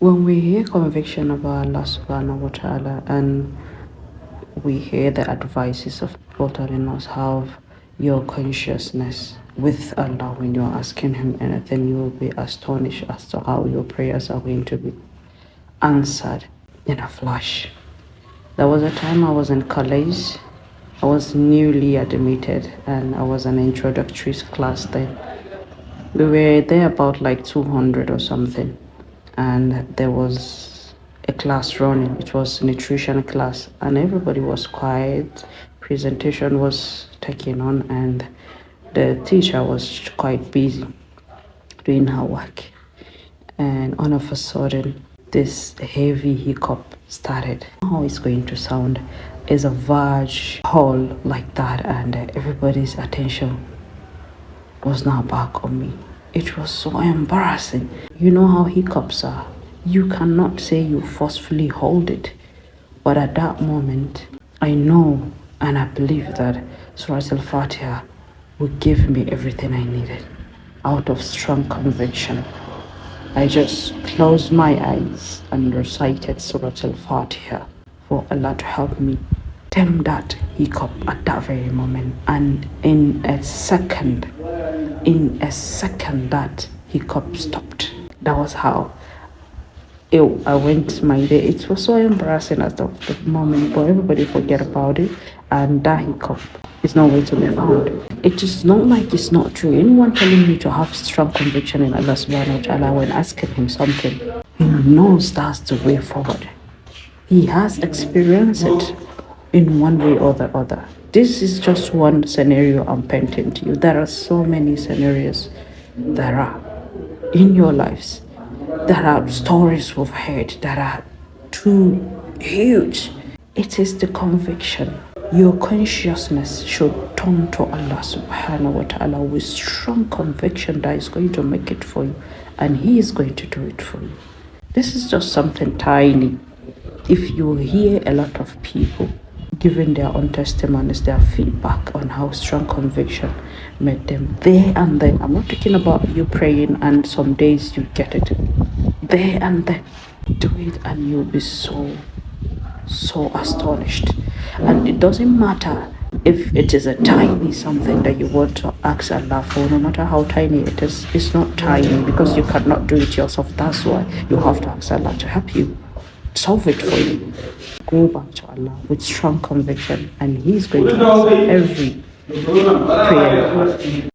When we hear conviction of Allah subhanahu wa ta'ala and we hear the advices of people telling us have your consciousness with Allah when you're asking Him anything, you will be astonished as to how your prayers are going to be answered in a flash. There was a time I was in college. I was newly admitted and I was an introductory class then. We were there about like 200 or something, and there was a class running. It was nutrition class, and everybody was quiet. Presentation was taking on, and the teacher was quite busy doing her work. And all of a sudden, this heavy hiccup started. How it's going to sound is a large hall like that, and everybody's attention was now back on me. It was so embarrassing. You know how hiccups are. You cannot say you forcefully hold it. But at that moment, I know and I believe that Surah Al-Fatiha would give me everything I needed out of strong conviction. I just closed my eyes and recited Surah Al-Fatiha for Allah to help me stem that hiccup at that very moment. And in a second, that hiccup stopped. That was how I went my day. It was so embarrassing at the moment, but everybody forget about it, and that hiccup is nowhere to be found. It is not like it's not true. Anyone telling me to have strong conviction in Allah subhanahu wa ta'ala when asking Him something, He knows that's the way forward. He has experienced it in one way or the other. This is just one scenario I'm painting to you. There are so many scenarios that are in your lives. There are stories we've heard that are too huge. It is the conviction. Your consciousness should turn to Allah subhanahu wa ta'ala with strong conviction that is going to make it for you, and He is going to do it for you. This is just something tiny. If you hear a lot of people giving their own testimonies, their feedback on how strong conviction made them there and then. I'm not talking about you praying and some days you get it. There and then, do it and you'll be so astonished. And it doesn't matter if it is a tiny something that you want to ask Allah for, no matter how tiny it is. It's not tiny because you cannot do it yourself. That's why you have to ask Allah to help you solve it for you. Go back to Allah with strong conviction, and He's going to answer every prayer you have.